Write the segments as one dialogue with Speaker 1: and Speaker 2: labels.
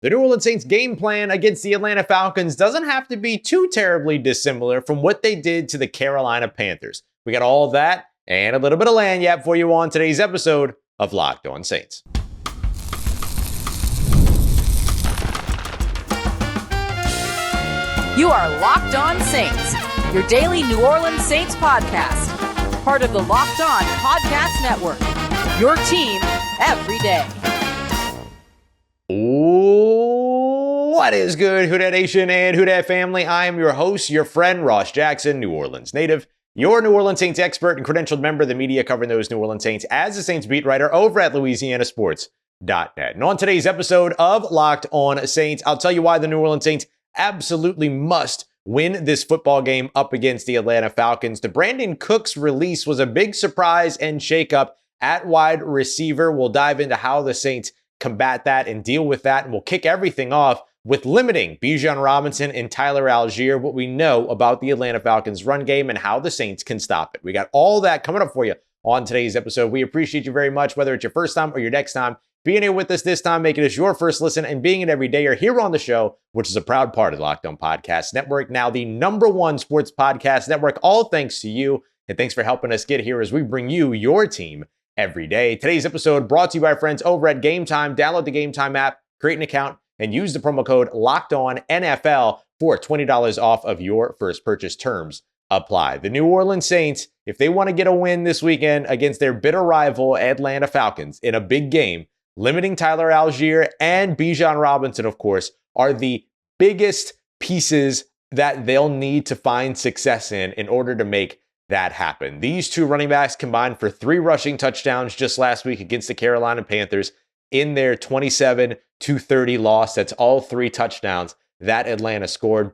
Speaker 1: The New Orleans Saints game plan against the Atlanta Falcons doesn't have to be too terribly dissimilar from what they did to the Carolina Panthers. We got all of that and a little bit of lagniappe for you on today's episode of Locked On Saints.
Speaker 2: You are Locked On Saints, your daily New Orleans Saints podcast. Part of the Locked On Podcast Network, your team every day.
Speaker 1: What is good, Who Dat Nation and Who Dat family? I am your host, your friend, Ross Jackson, New Orleans native, your New Orleans Saints expert and credentialed member of the media covering those New Orleans Saints as the Saints beat writer over at LouisianaSports.net. And on today's episode of Locked On Saints, I'll tell you why the New Orleans Saints absolutely must win this football game up against the Atlanta Falcons. The Brandin Cooks release was a big surprise and shakeup at wide receiver. We'll dive into how the Saints combat that and deal with that, and we'll kick everything off with limiting Bijan Robinson and Tyler Allgeier, what we know about the Atlanta Falcons run game and how the Saints can stop it. We got all that coming up for you on today's episode. We appreciate you very much, whether it's your first time or your next time, being here with us this time, making us your first listen, and being an everydayer here on the show, which is a proud part of the Locked On Podcast Network, now the #1 sports podcast network, all thanks to you, and thanks for helping us get here as we bring you your team every day. Today's episode brought to you by our friends over at Game Time. Download the Game Time app, create an account, and use the promo code LOCKEDONNFL for $20 off of your first purchase. Terms apply. The New Orleans Saints, if they want to get a win this weekend against their bitter rival Atlanta Falcons in a big game, limiting Tyler Allgeier and Bijan Robinson, of course, are the biggest pieces that they'll need to find success in order to make that happen. These two running backs combined for 3 rushing touchdowns just last week against the Carolina Panthers in their 27-30 loss. That's all 3 touchdowns that Atlanta scored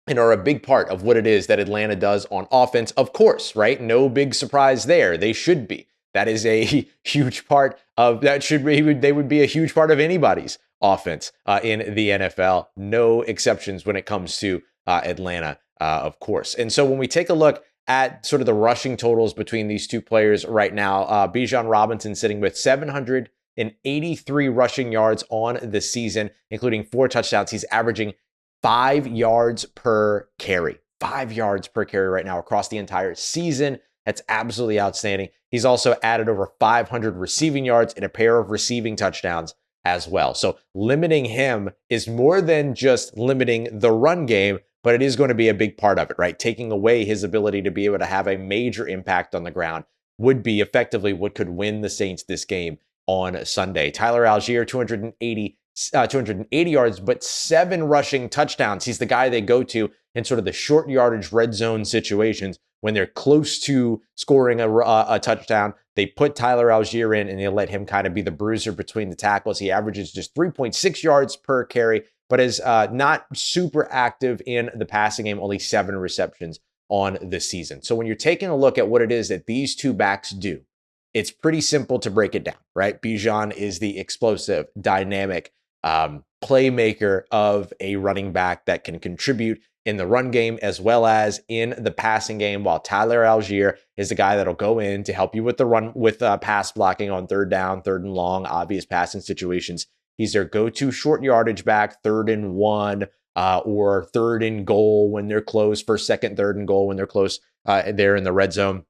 Speaker 1: and are a big part of what it is that Atlanta does on offense. Of course, right? No big surprise there. They should be. That is a huge part of that. They would be a huge part of anybody's offense in the NFL. No exceptions when it comes to Atlanta, of course. And so when we take a look at sort of the rushing totals between these two players right now, Bijan Robinson sitting with 783 rushing yards on the season, including 4 touchdowns. He's averaging 5 yards per carry. 5 yards per carry right now across the entire season. That's absolutely outstanding. He's also added over 500 receiving yards and a pair of receiving touchdowns as well. So limiting him is more than just limiting the run game, but it is going to be a big part of it, right? Taking away his ability to be able to have a major impact on the ground would be effectively what could win the Saints this game on Sunday. Tyler Allgeier, 280 yards, but 7 rushing touchdowns. He's the guy they go to in sort of the short yardage red zone situations when they're close to scoring a touchdown. They put Tyler Allgeier in and they let him kind of be the bruiser between the tackles. He averages just 3.6 yards per carry, but is not super active in the passing game, only 7 receptions on the season. So when you're taking a look at what it is that these two backs do, it's pretty simple to break it down, right? Bijan is the explosive, dynamic playmaker of a running back that can contribute in the run game as well as in the passing game, while Tyler Allgeier is the guy that'll go in to help you with the run, with pass blocking on 3rd down, 3rd and long, obvious passing situations. He's their go-to short yardage back, 3rd and 1, or 3rd and goal when they're close, 1st, 2nd, 3rd and goal when they're close there in the red zone.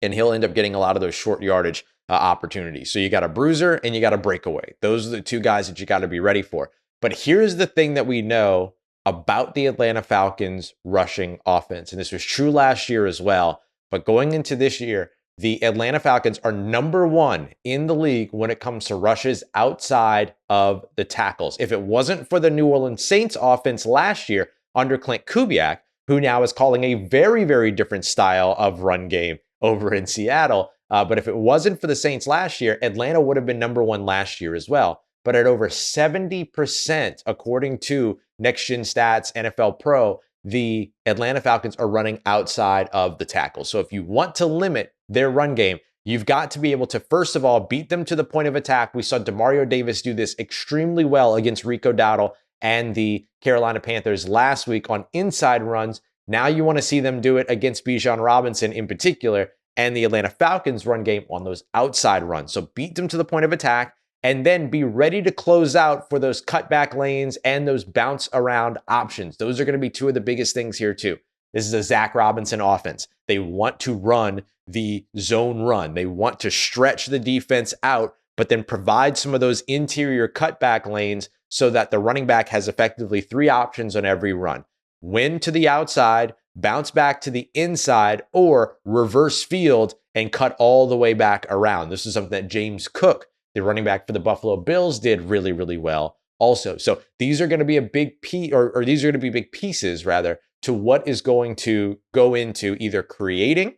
Speaker 1: And he'll end up getting a lot of those short yardage opportunities. So you got a bruiser and you got a breakaway. Those are the 2 guys that you got to be ready for. But here's the thing that we know about the Atlanta Falcons rushing offense. And this was true last year as well. But going into this year, the Atlanta Falcons are #1 in the league when it comes to rushes outside of the tackles. If it wasn't for the New Orleans Saints offense last year under Clint Kubiak, who now is calling a very, very different style of run game over in Seattle. But if it wasn't for the Saints last year, Atlanta would have been #1 last year as well. But at over 70%, according to Next Gen Stats, NFL Pro, the Atlanta Falcons are running outside of the tackle. So if you want to limit their run game, you've got to be able to, first of all, beat them to the point of attack. We saw Demario Davis do this extremely well against Rico Dowdle and the Carolina Panthers last week on inside runs. Now you want to see them do it against Bijan Robinson in particular and the Atlanta Falcons run game on those outside runs. So beat them to the point of attack and then be ready to close out for those cutback lanes and those bounce around options. Those are going to be two of the biggest things here too. This is a Zach Robinson offense. They want to run the zone run. They want to stretch the defense out, but then provide some of those interior cutback lanes so that the running back has effectively three options on every run. Win to the outside, bounce back to the inside, or reverse field and cut all the way back around. This is something that James Cook, the running back for the Buffalo Bills, did really, really well also. So these are going to be a big piece, or these are going to be big pieces rather, to what is going to go into either creating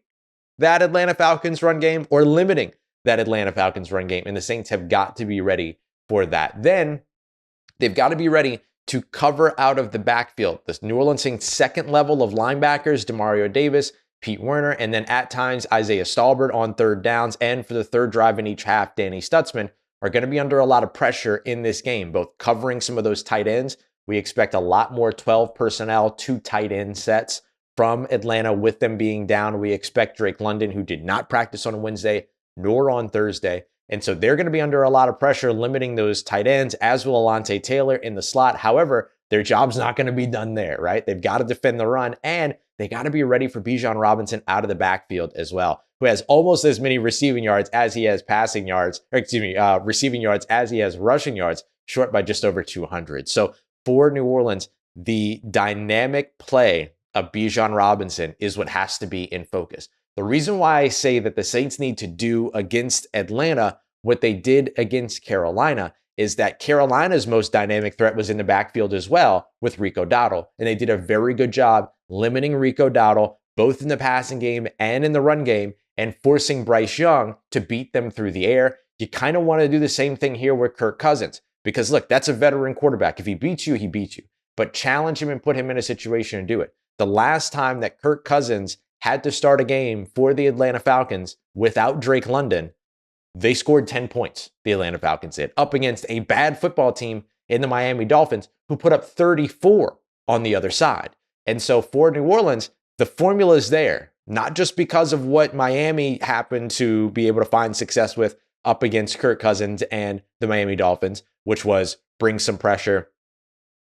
Speaker 1: that Atlanta Falcons run game or limiting that Atlanta Falcons run game. And the Saints have got to be ready for that. Then they've got to be ready to cover out of the backfield. This New Orleans Saints second level of linebackers, Demario Davis, Pete Werner, and then at times Isaiah Stallbert on third downs, and for the third drive in each half, Danny Stutzman, are going to be under a lot of pressure in this game, both covering some of those tight ends. We expect a lot more 12 personnel, 2 tight end sets from Atlanta with them being down. We expect Drake London, who did not practice on Wednesday nor on Thursday. And so they're going to be under a lot of pressure limiting those tight ends, as will Alontae Taylor in the slot. However, their job's not going to be done there, right? They've got to defend the run, and they got to be ready for Bijan Robinson out of the backfield as well, who has almost as many receiving yards as he has receiving yards as he has rushing yards, short by just over 200. So for New Orleans, the dynamic play of Bijan Robinson is what has to be in focus. The reason why I say that the Saints need to do against Atlanta what they did against Carolina is that Carolina's most dynamic threat was in the backfield as well with Rico Dowdle. And they did a very good job limiting Rico Dowdle, both in the passing game and in the run game, and forcing Bryce Young to beat them through the air. You kind of want to do the same thing here with Kirk Cousins, because look, that's a veteran quarterback. If he beats you, he beats you. But challenge him and put him in a situation to do it. The last time that Kirk Cousins had to start a game for the Atlanta Falcons without Drake London, they scored 10 points, the Atlanta Falcons did, up against a bad football team in the Miami Dolphins, who put up 34 on the other side. And so for New Orleans, the formula is there, not just because of what Miami happened to be able to find success with up against Kirk Cousins and the Miami Dolphins, which was bring some pressure,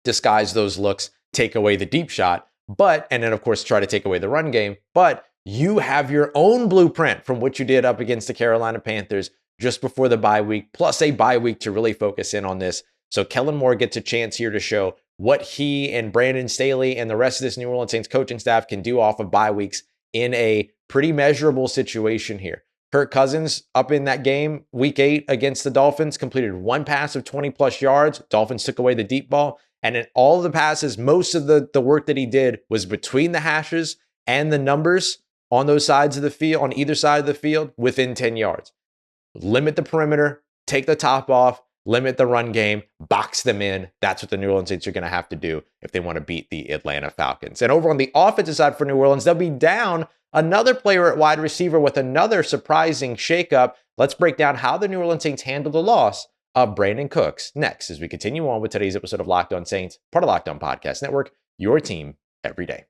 Speaker 1: disguise those looks, take away the deep shot, and then of course try to take away the run game. But you have your own blueprint from what you did up against the Carolina Panthers just before the bye week, plus a bye week to really focus in on this. So Kellen Moore gets a chance here to show what he and Brandon Staley and the rest of this New Orleans Saints coaching staff can do off of bye weeks in a pretty measurable situation here. Kirk Cousins up in that game, week 8 against the Dolphins, completed one pass of 20 plus yards. Dolphins took away the deep ball. And in all of the passes, most of the work that he did was between the hashes and the numbers on those sides of the field, on either side of the field, within 10 yards. Limit the perimeter, take the top off, limit the run game, box them in. That's what the New Orleans Saints are going to have to do if they want to beat the Atlanta Falcons. And over on the offensive side for New Orleans, they'll be down another player at wide receiver with another surprising shakeup. Let's break down how the New Orleans Saints handled the loss of Brandin Cooks next as we continue on with today's episode of Locked On Saints, part of Locked On Podcast Network, your team every day.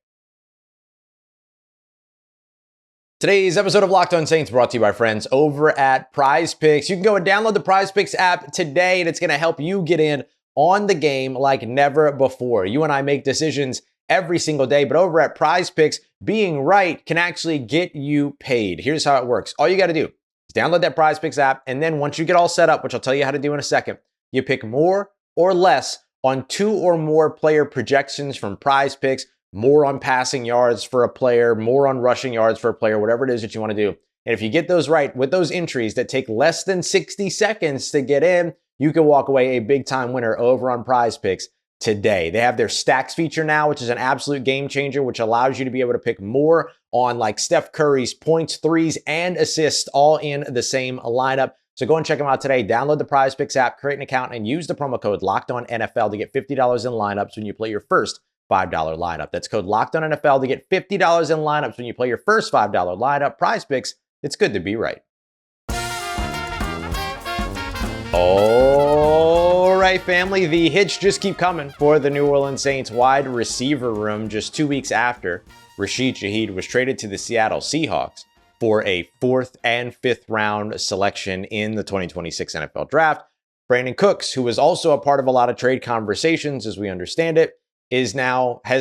Speaker 1: Today's episode of Locked On Saints brought to you by friends over at Prize Picks. You can go and download the Prize Picks app today, and it's going to help you get in on the game like never before. You and I make decisions every single day, but over at Prize Picks, being right can actually get you paid. Here's how it works. All you got to do is download that Prize Picks app, and then once you get all set up, which I'll tell you how to do in a second, you pick more or less on 2 or more player projections from Prize Picks, more on passing yards for a player, more on rushing yards for a player, whatever it is that you want to do. And if you get those right with those entries that take less than 60 seconds to get in, you can walk away a big time winner over on Prize Picks today. They have their stacks feature now, which is an absolute game changer, which allows you to be able to pick more on like Steph Curry's points, threes, and assists all in the same lineup. So go and check them out today. Download the Prize Picks app, create an account, and use the promo code LOCKEDONNFL to get $50 in lineups when you play your first $5 lineup. That's code LOCKEDONNFL to get $50 in lineups when you play your first $5 lineup. Prize Picks, it's good to be right. All right, family, the hits just keep coming for the New Orleans Saints wide receiver room just 2 weeks after Rashid Shaheed was traded to the Seattle Seahawks for a 4th and 5th round selection in the 2026 NFL Draft. Brandin Cooks, who was also a part of a lot of trade conversations, as we understand it, has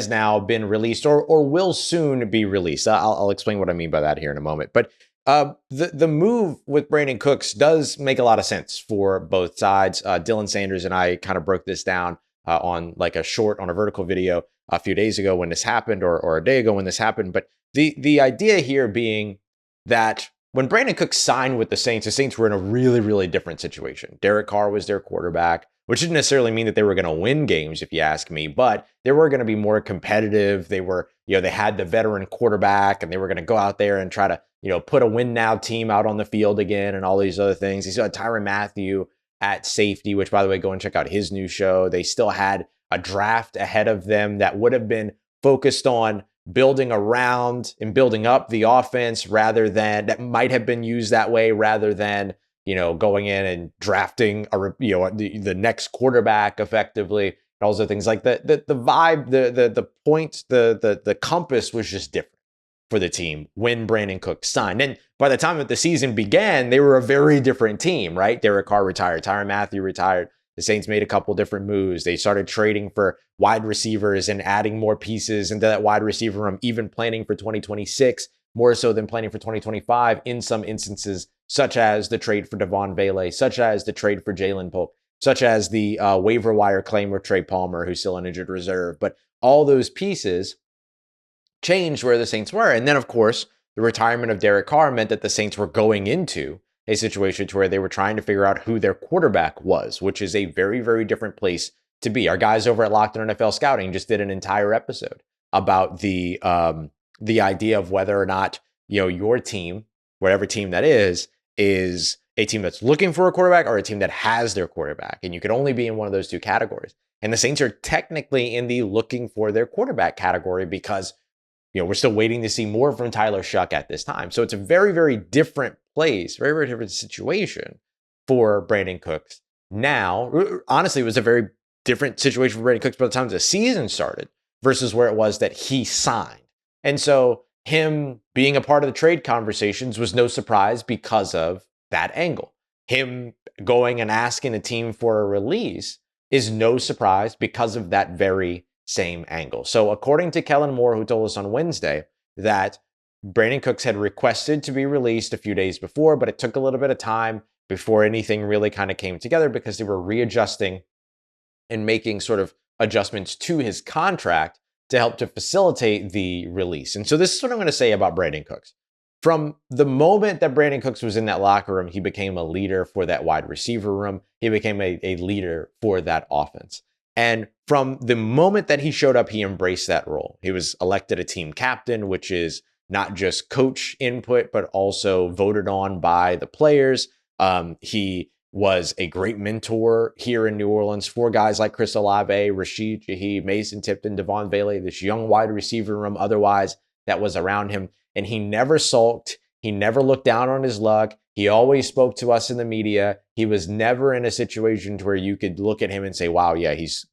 Speaker 1: now been released or will soon be released. I'll explain what I mean by that here in a moment. But the move with Brandin Cooks does make a lot of sense for both sides. Dylan Sanders and I kind of broke this down on like a vertical video a few days ago when this happened, or a day ago when this happened. But the idea here being that when Brandin Cooks signed with the Saints were in a really, really different situation. Derek Carr was their quarterback, which didn't necessarily mean that they were going to win games, if you ask me, but they were going to be more competitive. They were, they had the veteran quarterback, and they were going to go out there and try to, put a win now team out on the field again and all these other things. He still had Tyrann Mathieu at safety, which, by the way, go and check out his new show. They still had a draft ahead of them that would have been focused on building around and building up the offense that might have been used that way rather than, going in and drafting the next quarterback effectively and all those other things. Like the vibe, the point, the compass was just different for the team when Brandin Cooks signed. And by the time that the season began, they were a very different team, right? Derek Carr retired, Tyrann Mathieu retired. The Saints made a couple different moves. They started trading for wide receivers and adding more pieces into that wide receiver room, even planning for 2026, more so than planning for 2025 in some instances, such as the trade for Devaughn Vele, such as the trade for Jalen Polk, such as the waiver wire claim of Trey Palmer, who's still on injured reserve. But all those pieces changed where the Saints were. And then, of course, the retirement of Derek Carr meant that the Saints were going into a situation to where they were trying to figure out who their quarterback was, which is a very, very different place to be. Our guys over at Locked On NFL Scouting just did an entire episode about the idea of whether or not, your team, whatever team that is a team that's looking for a quarterback or a team that has their quarterback. And you could only be in one of those two categories. And the Saints are technically in the looking for their quarterback category because, we're still waiting to see more from Tyler Shough at this time. So it's a very, very different place, very, very different situation for Brandin Cooks. Now, honestly, it was a very different situation for Brandin Cooks by the time the season started versus where it was that he signed. And so him being a part of the trade conversations was no surprise because of that angle. Him going and asking the team for a release is no surprise because of that very same angle. So according to Kellen Moore, who told us on Wednesday that Brandin Cooks had requested to be released a few days before, but it took a little bit of time before anything really kind of came together because they were readjusting and making sort of adjustments to his contract to help to facilitate the release. And so this is what I'm going to say about Brandin Cooks. From the moment that Brandin Cooks was in that locker room, he became a leader for that wide receiver room. He became a leader for that offense. And from the moment that he showed up, he embraced that role. He was elected a team captain, which is not just coach input, but also voted on by the players. He was a great mentor here in New Orleans for guys like Chris Olave, Rashid Shaheed, Mason Tipton, Devaughn Vele, this young wide receiver room otherwise that was around him. And he never sulked. He never looked down on his luck. He always spoke to us in the media. He was never in a situation to where you could look at him and say, wow, yeah, he's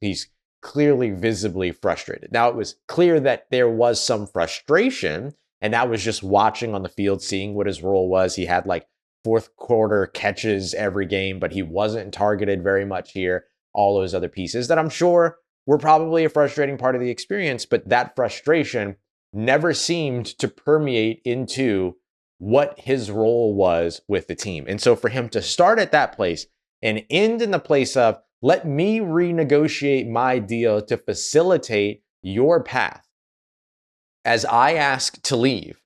Speaker 1: clearly visibly frustrated. Now, it was clear that there was some frustration, and that was just watching on the field, seeing what his role was. He had like fourth quarter catches every game, but he wasn't targeted very much here. All those other pieces that I'm sure were probably a frustrating part of the experience, but that frustration never seemed to permeate into what his role was with the team. And so for him to start at that place and end in the place of, let me renegotiate my deal to facilitate your path as I ask to leave.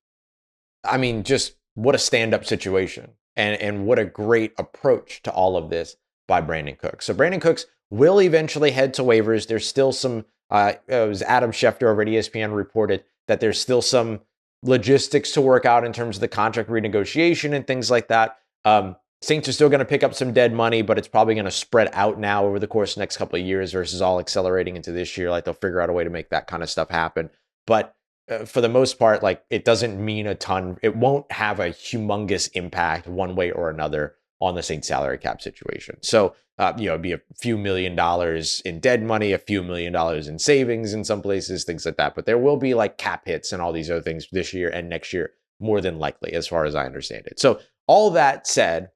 Speaker 1: I mean, just what a stand-up situation and what a great approach to all of this by Brandin Cooks. So Brandin Cooks will eventually head to waivers. There's still some, it was Adam Schefter over at ESPN reported that there's still some logistics to work out in terms of the contract renegotiation and things like that. Saints are still going to pick up some dead money, but it's probably going to spread out now over the course of the next couple of years versus all accelerating into this year. Like they'll figure out a way to make that kind of stuff happen. But for the most part, like it doesn't mean a ton. It won't have a humongous impact one way or another on the Saints salary cap situation. So, it'd be a few $1 million in dead money, a few $1 million in savings in some places, things like that. But there will be like cap hits and all these other things this year and next year, more than likely, as far as I understand it. So all that said,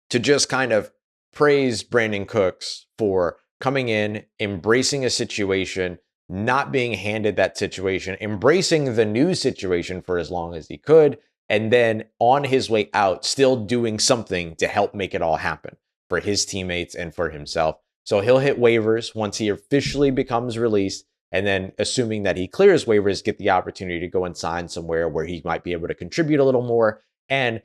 Speaker 1: to just kind of praise Brandin Cooks for coming in, embracing a situation, not being handed that situation, embracing the new situation for as long as he could, and then on his way out, still doing something to help make it all happen for his teammates and for himself. So he'll hit waivers once he officially becomes released, and then assuming that he clears waivers, get the opportunity to go and sign somewhere where he might be able to contribute a little more and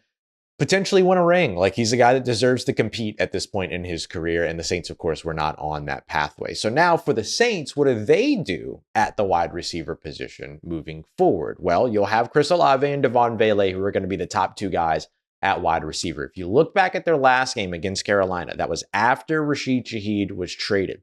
Speaker 1: potentially win a ring. Like, he's a guy that deserves to compete at this point in his career. And the Saints, of course, were not on that pathway. So now for the Saints, what do they do at the wide receiver position moving forward? Well, you'll have Chris Olave and Devaughn Vele, who are going to be the top two guys at wide receiver. If you look back at their last game against Carolina, that was after Rashid Shaheed was traded.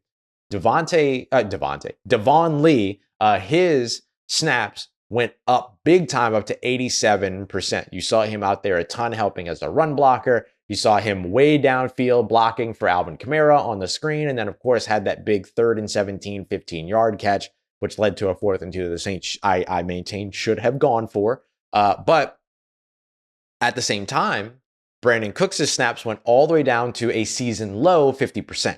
Speaker 1: Devaughn Lee, his snaps went up big time, up to 87%. You saw him out there a ton helping as a run blocker. You saw him way downfield blocking for Alvin Kamara on the screen. And then, of course, had that big 3rd and 17, 15-yard catch, which led to a 4th and 2 that the Saints, I maintain, should have gone for. But at the same time, Brandin Cooks' snaps went all the way down to a season low 50%.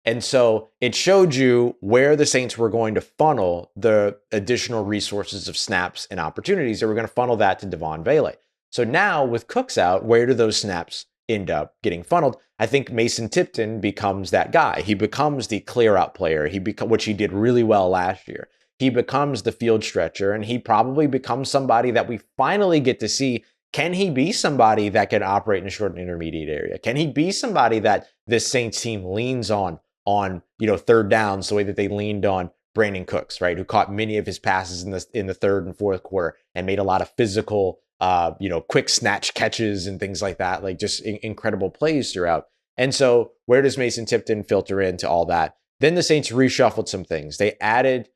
Speaker 1: And so it showed you where the Saints were going to funnel the additional resources of snaps and opportunities. They were going to funnel that to Devaughn Vele. So now with Cooks out, where do those snaps end up getting funneled? I think Mason Tipton becomes that guy. He becomes the clear out player, which he did really well last year. He becomes the field stretcher, and he probably becomes somebody that we finally get to see. Can he be somebody that can operate in the short and intermediate area? Can he be somebody that this Saints team leans on, third downs, the way that they leaned on Brandin Cooks, right? Who caught many of his passes in the 3rd and 4th quarter and made a lot of physical, quick snatch catches and things like that, like just incredible plays throughout. And so where does Mason Tipton filter into all that? Then the Saints reshuffled some things. They added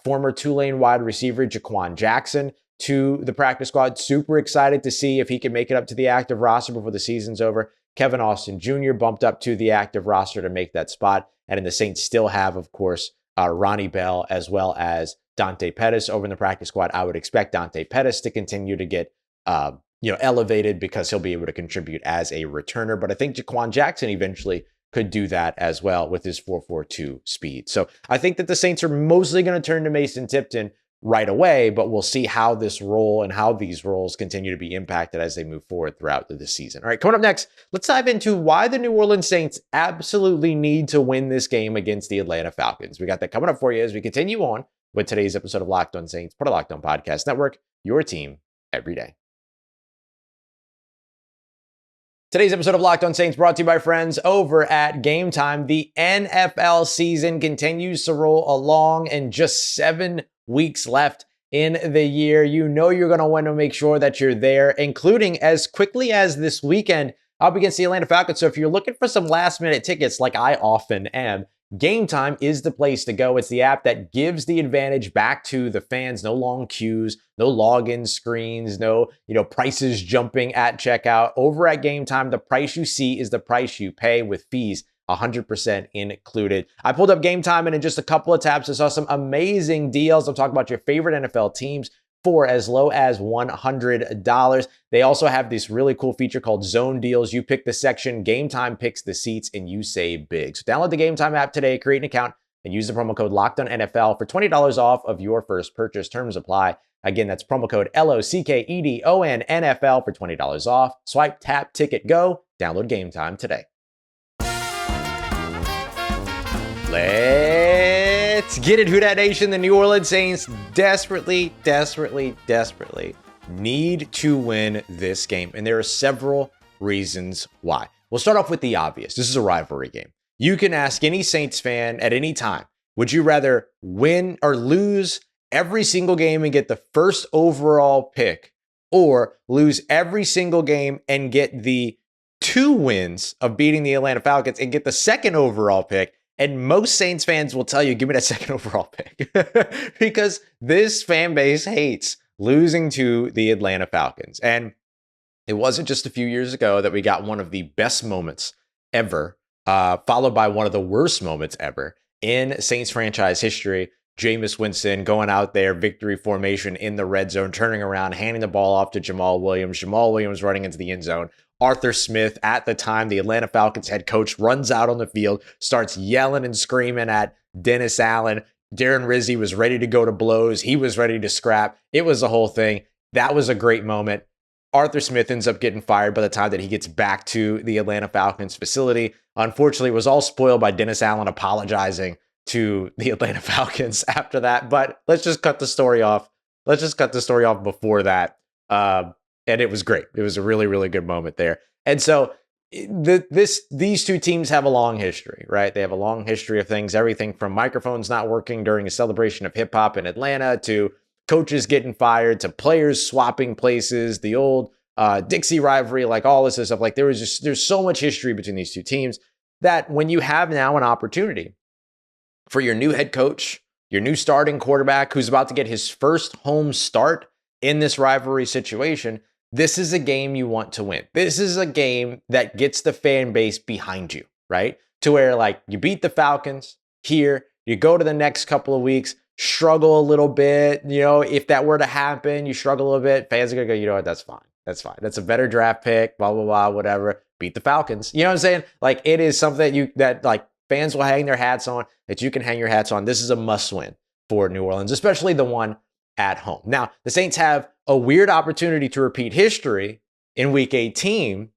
Speaker 1: former Tulane wide receiver Jha'Quan Jackson to the practice squad. Super excited to see if he can make it up to the active roster before the season's over. Kevin Austin Jr. bumped up to the active roster to make that spot. And then the Saints still have, of course, Ronnie Bell as well as Dante Pettis over in the practice squad. I would expect Dante Pettis to continue to get elevated because he'll be able to contribute as a returner. But I think Jha'Quan Jackson eventually could do that as well with his 4.42 speed. So I think that the Saints are mostly going to turn to Mason Tipton right away, but we'll see how this role and how these roles continue to be impacted as they move forward throughout the season. All right, coming up next, let's dive into why the New Orleans Saints absolutely need to win this game against the Atlanta Falcons. We got that coming up for you as we continue on with today's episode of Locked On Saints, part of Locked On Podcast Network, your team every day. Today's episode of Locked On Saints brought to you by friends over at Game Time. The NFL season continues to roll along, and just 7 weeks left in the year. You know you're going to want to make sure that you're there, including as quickly as this weekend up against the Atlanta Falcons. So if you're looking for some last-minute tickets like I often am, Game Time is the place to go. It's the app that gives the advantage back to the fans. No long queues, no login screens, no prices jumping at checkout. Over at Game Time, the price you see is the price you pay with fees 100% included. I pulled up Game Time, and in just a couple of taps, I saw some amazing deals. I'm talking about your favorite NFL teams for as low as $100. They also have this really cool feature called Zone Deals. You pick the section, Game Time picks the seats, and you save big. So download the Game Time app today, create an account, and use the promo code LOCKEDONNFL for $20 off of your first purchase. Terms apply. Again, that's promo code LOCKEDONNFL for $20 off. Swipe, tap, ticket, go. Download Game Time today. Let's get it, Who Dat Nation. The New Orleans Saints desperately need to win this game. And there are several reasons why. We'll start off with the obvious. This is a rivalry game. You can ask any Saints fan at any time, would you rather win or lose every single game and get the first overall pick, or lose every single game and get the 2 wins of beating the Atlanta Falcons and get the second overall pick? And most Saints fans will tell you, give me that second overall pick because this fan base hates losing to the Atlanta Falcons. And it wasn't just a few years ago that we got one of the best moments ever, followed by one of the worst moments ever in Saints franchise history. Jameis Winston going out there, victory formation in the red zone, turning around, handing the ball off to Jamal Williams. Jamal Williams running into the end zone. Arthur Smith, at the time, the Atlanta Falcons head coach, runs out on the field, starts yelling and screaming at Dennis Allen. Darren Rizzi was ready to go to blows. He was ready to scrap. It was a whole thing. That was a great moment. Arthur Smith ends up getting fired by the time that he gets back to the Atlanta Falcons facility. Unfortunately, it was all spoiled by Dennis Allen apologizing to the Atlanta Falcons after that. But let's just cut the story off. Before that. And it was great. It was a really, really good moment there. And so these two teams have a long history, right? They have a long history of things, everything from microphones not working during a celebration of hip hop in Atlanta to coaches getting fired to players swapping places, the old Dixie rivalry, like all this stuff. Like there's so much history between these two teams that when you have now an opportunity for your new head coach, your new starting quarterback who's about to get his first home start in this rivalry situation, this is a game you want to win. This is a game that gets the fan base behind you, right? To where like you beat the Falcons here, you go to the next couple of weeks, struggle a little bit. You know, if that were to happen, you struggle a little bit. Fans are going to go, you know what, that's fine. That's fine. That's a better draft pick, blah, blah, blah, whatever. Beat the Falcons. You know what I'm saying? Like it is something that like fans will hang their hats on, that you can hang your hats on. This is a must win for New Orleans, especially the one at home. Now, the Saints have a weird opportunity to repeat history in week 18,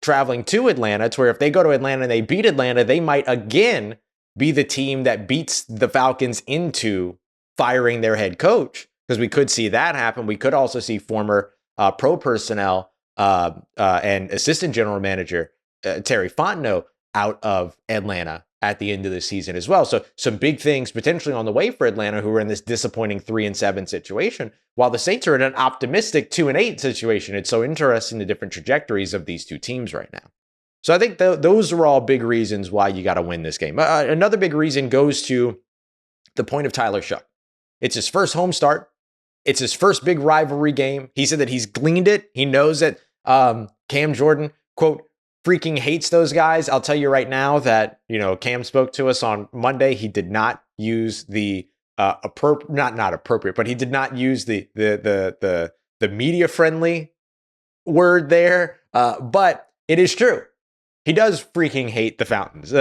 Speaker 1: traveling to Atlanta, to where if they go to Atlanta and they beat Atlanta, they might again be the team that beats the Falcons into firing their head coach, because we could see that happen. We could also see former pro personnel and assistant general manager Terry Fontenot out of Atlanta at the end of the season as well. So some big things potentially on the way for Atlanta, who are in this disappointing 3-7 situation, while the Saints are in an optimistic 2-8 situation. It's so interesting, the different trajectories of these two teams right now. So I think those are all big reasons why you got to win this game. Another big reason goes to the point of Tyler Shough. It's his first home start. It's his first big rivalry game. He said that he's gleaned it. He knows that Cam Jordan, quote, freaking hates those guys. I'll tell you right now that, you know, Cam spoke to us on Monday. He did not use the not appropriate, but he did not use the media friendly word there. But it is true. He does freaking hate the Falcons,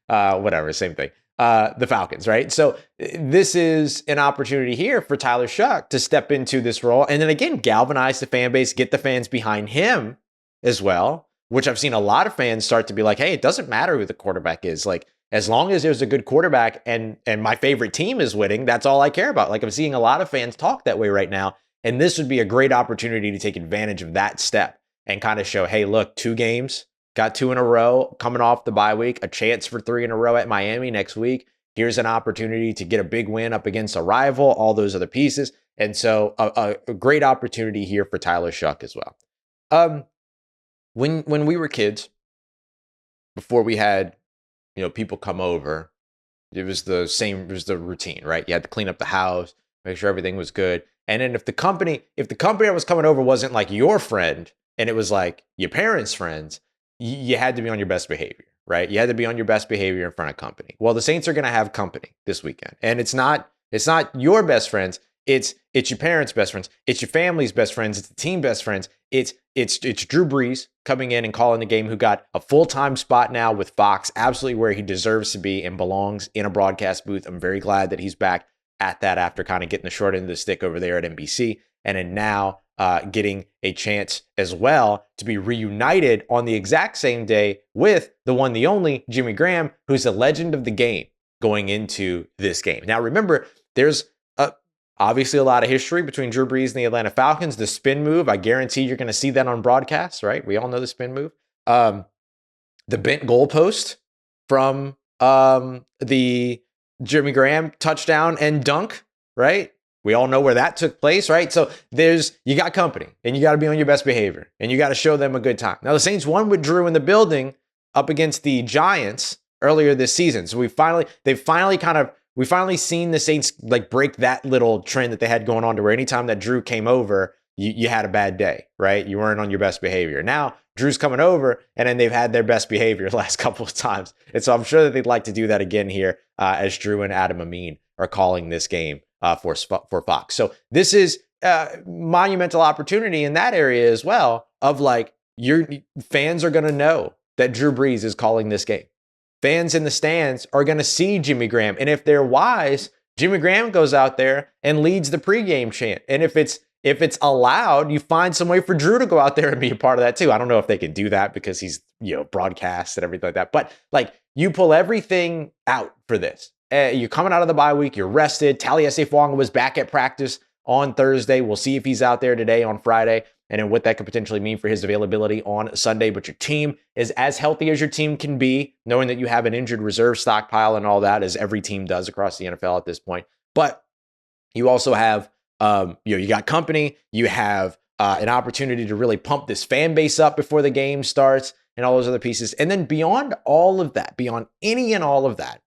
Speaker 1: whatever, same thing. The Falcons, right? So this is an opportunity here for Tyler Shough to step into this role and then again galvanize the fan base, get the fans behind him as well, which I've seen a lot of fans start to be like, hey, it doesn't matter who the quarterback is. Like, as long as there's a good quarterback and my favorite team is winning, that's all I care about. Like, I'm seeing a lot of fans talk that way right now. And this would be a great opportunity to take advantage of that step and kind of show, hey, look, 2 games, got 2 in a row, coming off the bye week, a chance for 3 in a row at Miami next week. Here's an opportunity to get a big win up against a rival, all those other pieces. And so a great opportunity here for Tyler Shough as well. When we were kids, before we had, you know, people come over, it was the routine, right? You had to clean up the house, make sure everything was good. And then if the company that was coming over wasn't like your friend and it was like your parents' friends, you had to be on your best behavior, right? You had to be on your best behavior in front of company. Well, the Saints are going to have company this weekend. And it's not your best friends. It's your parents' best friends. It's your family's best friends. It's the team best friends. It's Drew Brees coming in and calling the game, who got a full-time spot now with Fox, absolutely where he deserves to be and belongs, in a broadcast booth. I'm very glad that he's back at that after kind of getting the short end of the stick over there at NBC. And then now getting a chance as well to be reunited on the exact same day with the one, the only Jimmy Graham, who's a legend of the game going into this game. Now, remember, there's obviously a lot of history between Drew Brees and the Atlanta Falcons. The spin move, I guarantee you're going to see that on broadcast, right? We all know the spin move. The bent goalpost from the Jimmy Graham touchdown and dunk, right? We all know where that took place, right? So you got company and you got to be on your best behavior and you got to show them a good time. Now, the Saints won with Drew in the building up against the Giants earlier this season. So we've finally seen the Saints like break that little trend that they had going on, to where anytime that Drew came over, you had a bad day, right? You weren't on your best behavior. Now Drew's coming over and then they've had their best behavior the last couple of times. And so I'm sure that they'd like to do that again here as Drew and Adam Amin are calling this game for Fox. So this is monumental opportunity in that area as well, of like, your fans are going to know that Drew Brees is calling this game. Fans in the stands are going to see Jimmy Graham. And if they're wise, Jimmy Graham goes out there and leads the pregame chant. And if it's allowed, you find some way for Drew to go out there and be a part of that too. I don't know if they can do that because he's, broadcast and everything like that. But like, you pull everything out for this. You're coming out of the bye week. You're rested. Devaughn was back at practice on Thursday. We'll see if he's out there today on Friday, and then what that could potentially mean for his availability on Sunday. But your team is as healthy as your team can be, knowing that you have an injured reserve stockpile and all that, as every team does across the NFL at this point. But you also have, you got company. You have an opportunity to really pump this fan base up before the game starts and all those other pieces. And then beyond all of that, beyond any and all of that,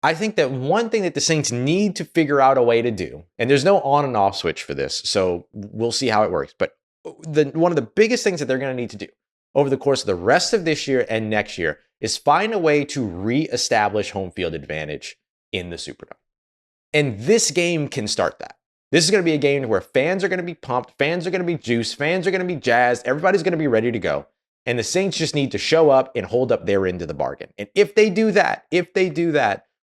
Speaker 1: I think that one thing that the Saints need to figure out a way to do, and there's no on and off switch for this, so we'll see how it works. But one of the biggest things that they're going to need to do over the course of the rest of this year and next year is find a way to reestablish home field advantage in the Superdome. And this game can start that. This is going to be a game where fans are going to be pumped, fans are going to be juiced, fans are going to be jazzed, everybody's going to be ready to go. And the Saints just need to show up and hold up their end of the bargain. And if they do that,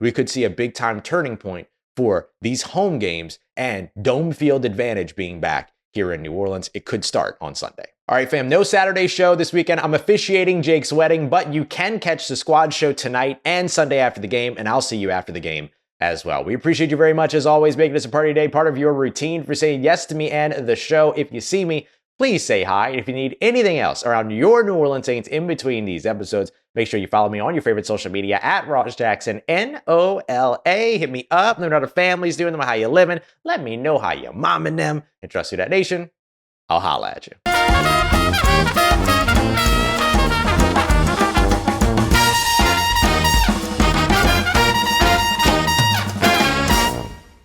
Speaker 1: we could see a big time turning point for these home games and dome field advantage being back here in New Orleans. It could start on Sunday. All right, fam, no Saturday show this weekend. I'm officiating Jake's wedding, but you can catch the squad show tonight and Sunday after the game, and I'll see you after the game as well. We appreciate you very much, as always, making this a party day, part of your routine, for saying yes to me and the show. If you see me, please say hi. And if you need anything else around your New Orleans Saints in between these episodes, make sure you follow me on your favorite social media at Ross Jackson, NOLA. Hit me up. Let me know how the family's doing, how you living. Let me know how you momming them. And trust Who Dat Nation, I'll holla at you.